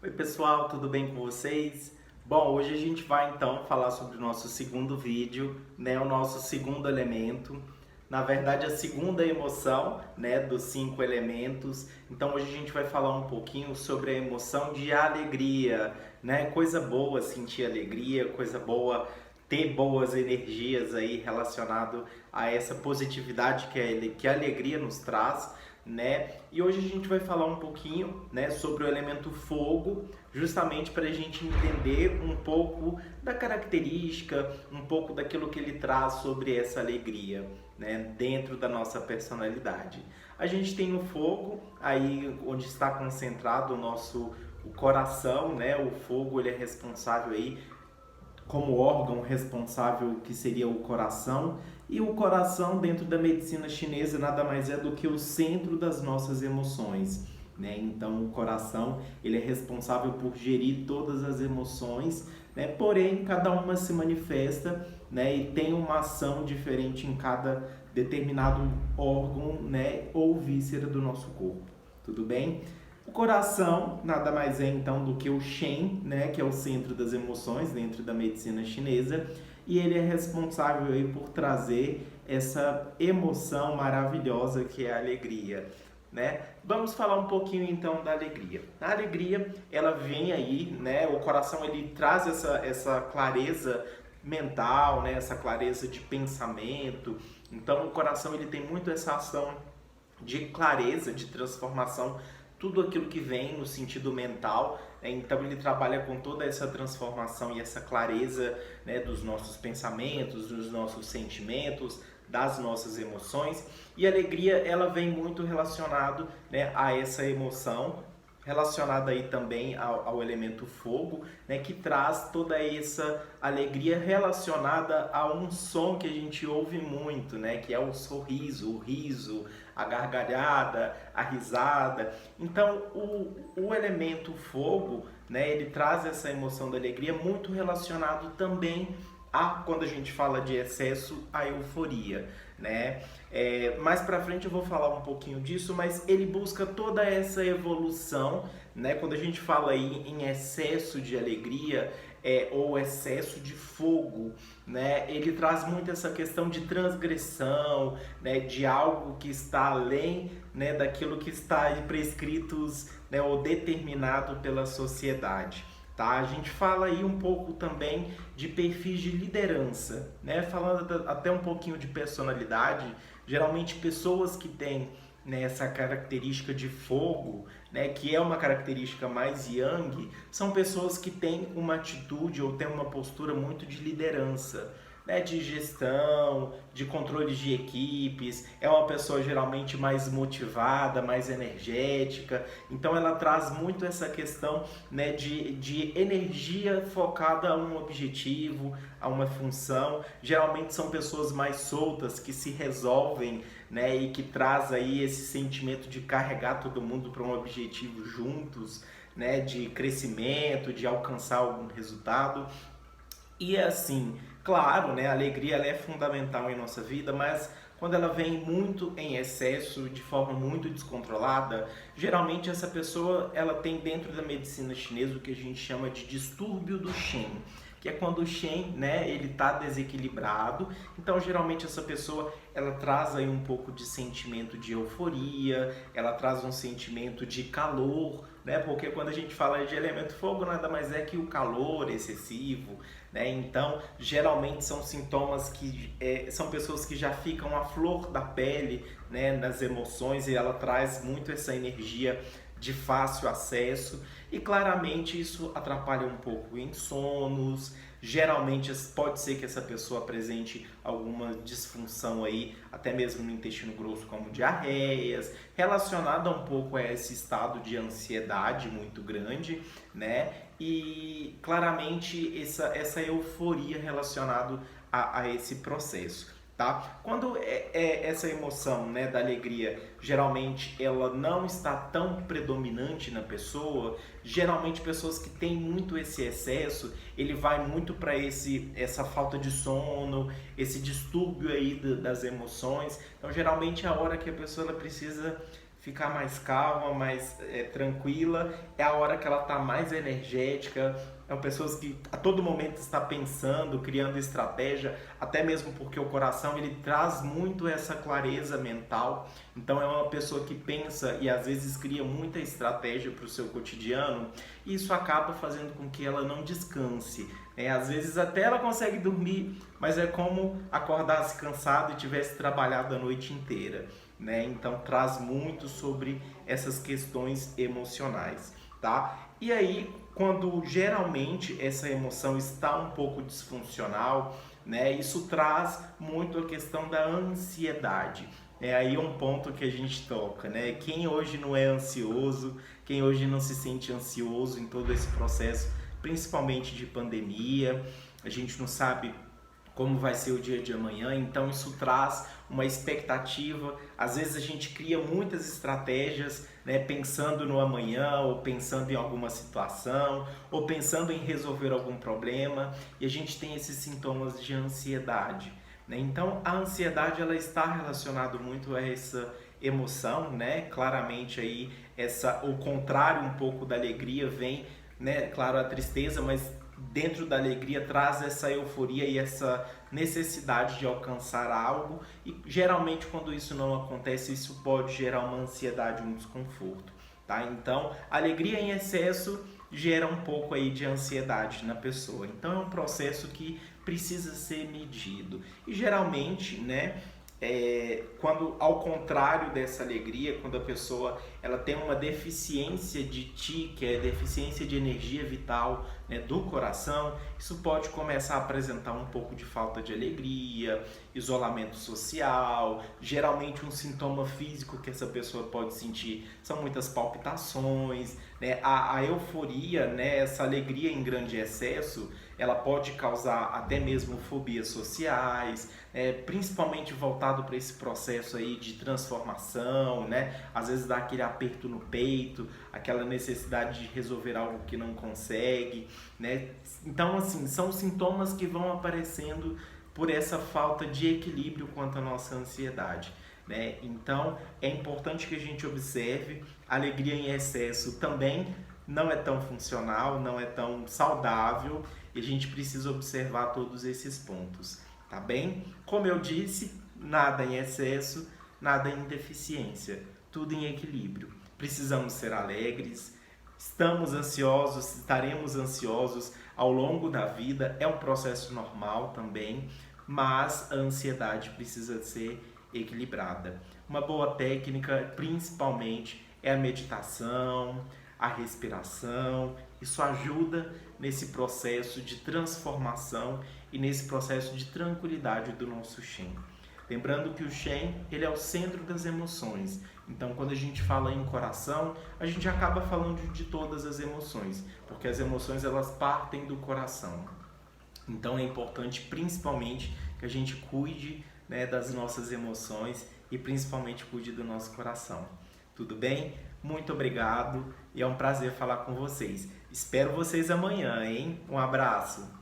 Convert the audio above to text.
Oi pessoal, tudo bem com vocês? Bom, hoje a gente vai então falar sobre o nosso segundo vídeo, né, o nosso segundo elemento. Na verdade, a segunda emoção, né, dos 5 elementos. Então hoje a gente vai falar um pouquinho sobre a emoção de alegria, né? Coisa boa sentir alegria, coisa boa ter boas energias aí relacionado a essa positividade que a alegria nos traz, né? E hoje a gente vai falar um pouquinho, né, sobre o elemento fogo, justamente para a gente entender um pouco da característica, um pouco daquilo que ele traz sobre essa alegria, né, dentro da nossa personalidade. A gente tem o fogo aí onde está concentrado o coração, né? O fogo ele é responsável aí como órgão responsável que seria o coração, e o coração dentro da medicina chinesa nada mais é do que o centro das nossas emoções, né? Então o coração ele é responsável por gerir todas as emoções, né? Porém cada uma se manifesta, né? E tem uma ação diferente em cada determinado órgão, né? Ou víscera do nosso corpo, tudo bem? O coração nada mais é então do que o Shen, né, que é o centro das emoções dentro da medicina chinesa, e ele é responsável aí por trazer essa emoção maravilhosa que é a alegria, né? Vamos falar um pouquinho então da alegria. A alegria, ela vem aí, né, o coração ele traz essa clareza mental, né, essa clareza de pensamento. Então o coração ele tem muito essa ação de clareza, de transformação, tudo aquilo que vem no sentido mental, né? Então ele trabalha com toda essa transformação e essa clareza, né, dos nossos pensamentos, dos nossos sentimentos, das nossas emoções. E a alegria ela vem muito relacionado, né, a essa emoção, relacionada aí também ao elemento fogo, né, que traz toda essa alegria relacionada a um som que a gente ouve muito, né, que é o sorriso, o riso, a gargalhada, a risada. Então o elemento fogo, né, ele traz essa emoção da alegria muito relacionado também a, quando a gente fala de excesso, a euforia, né? Mais pra frente eu vou falar um pouquinho disso, mas ele busca toda essa evolução, né? Quando a gente fala aí em excesso de alegria, ou excesso de fogo, né? Ele traz muito essa questão de transgressão, né? De algo que está além, né, daquilo que está prescritos, né, ou determinado pela sociedade. Tá? A gente fala aí um pouco também de perfis de liderança, né? Falando até um pouquinho de personalidade, geralmente pessoas que têm, né, essa característica de fogo, né, que é uma característica mais yang, são pessoas que têm uma atitude ou têm uma postura muito de liderança, né, de gestão, de controle de equipes. É uma pessoa geralmente mais motivada, mais energética. Então ela traz muito essa questão, né, de energia focada a um objetivo, a uma função. Geralmente são pessoas mais soltas que se resolvem, né, e que traz aí esse sentimento de carregar todo mundo para um objetivo juntos, né, de crescimento, de alcançar algum resultado. E assim, claro, né, a alegria ela é fundamental em nossa vida, mas quando ela vem muito em excesso, de forma muito descontrolada, geralmente essa pessoa ela tem dentro da medicina chinesa o que a gente chama de distúrbio do Shen, que é quando o Shen, né, ele está desequilibrado. Então geralmente essa pessoa ela traz aí um pouco de sentimento de euforia, ela traz um sentimento de calor, né? Porque quando a gente fala de elemento fogo, nada mais é que o calor excessivo, né? Então, geralmente são sintomas que são pessoas que já ficam à flor da pele, né, nas emoções, e ela traz muito essa energia de fácil acesso, e claramente isso atrapalha um pouco em sonos. Geralmente pode ser que essa pessoa apresente alguma disfunção aí, até mesmo no intestino grosso, como diarreias, relacionada um pouco a esse estado de ansiedade muito grande, né? E claramente essa euforia relacionada a esse processo. Tá? Quando essa emoção, né, da alegria, geralmente ela não está tão predominante na pessoa, geralmente pessoas que têm muito esse excesso, ele vai muito para essa falta de sono, esse distúrbio aí das emoções. Então geralmente é a hora que a pessoa ela precisa ficar mais calma, mais tranquila, é a hora que ela está mais energética. São pessoas que a todo momento está pensando, criando estratégia, até mesmo porque o coração ele traz muito essa clareza mental. Então é uma pessoa que pensa e às vezes cria muita estratégia para o seu cotidiano, e isso acaba fazendo com que ela não descanse. Às vezes até ela consegue dormir, mas é como acordasse cansado e tivesse trabalhado a noite inteira. Então traz muito sobre essas questões emocionais, tá? E aí, quando geralmente essa emoção está um pouco disfuncional, isso traz muito a questão da ansiedade. É aí um ponto que a gente toca, Quem hoje não é ansioso, quem hoje não se sente ansioso em todo esse processo, principalmente de pandemia, a gente não sabe como vai ser o dia de amanhã, então isso traz uma expectativa. Às vezes a gente cria muitas estratégias, pensando no amanhã, ou pensando em alguma situação, ou pensando em resolver algum problema, e a gente tem esses sintomas de ansiedade. Então a ansiedade ela está relacionada muito a essa emoção, claramente aí o contrário um pouco da alegria vem, claro, a tristeza, mas dentro da alegria traz essa euforia e essa necessidade de alcançar algo, e geralmente quando isso não acontece, isso pode gerar uma ansiedade, um desconforto, tá? Então, a alegria em excesso gera um pouco aí de ansiedade na pessoa. Então, é um processo que precisa ser medido. E geralmente, quando ao contrário dessa alegria, quando a pessoa ela tem uma deficiência de Ti, que é deficiência de energia vital, do coração, isso pode começar a apresentar um pouco de falta de alegria, isolamento social. Geralmente um sintoma físico que essa pessoa pode sentir são muitas palpitações, a euforia, essa alegria em grande excesso, ela pode causar até mesmo fobias sociais, principalmente voltado para esse processo aí de transformação, às vezes dá aquele aperto no peito, aquela necessidade de resolver algo que não consegue, Então, assim, são sintomas que vão aparecendo por essa falta de equilíbrio quanto à nossa ansiedade, Então, é importante que a gente observe. A alegria em excesso também não é tão funcional, não é tão saudável, e a gente precisa observar todos esses pontos, tá bem? Como eu disse, nada em excesso, nada em deficiência, tudo em equilíbrio. Precisamos ser alegres, estamos ansiosos, estaremos ansiosos ao longo da vida, é um processo normal também, mas a ansiedade precisa ser equilibrada. Uma boa técnica, principalmente, é a meditação, a respiração. Isso ajuda nesse processo de transformação e nesse processo de tranquilidade do nosso Shen. Lembrando que o Shen ele é o centro das emoções. Então, quando a gente fala em coração, a gente acaba falando de todas as emoções, porque as emoções elas partem do coração. Então, é importante, principalmente, que a gente cuide, das nossas emoções e principalmente cuide do nosso coração. Tudo bem? Muito obrigado e é um prazer falar com vocês. Espero vocês amanhã, hein? Um abraço!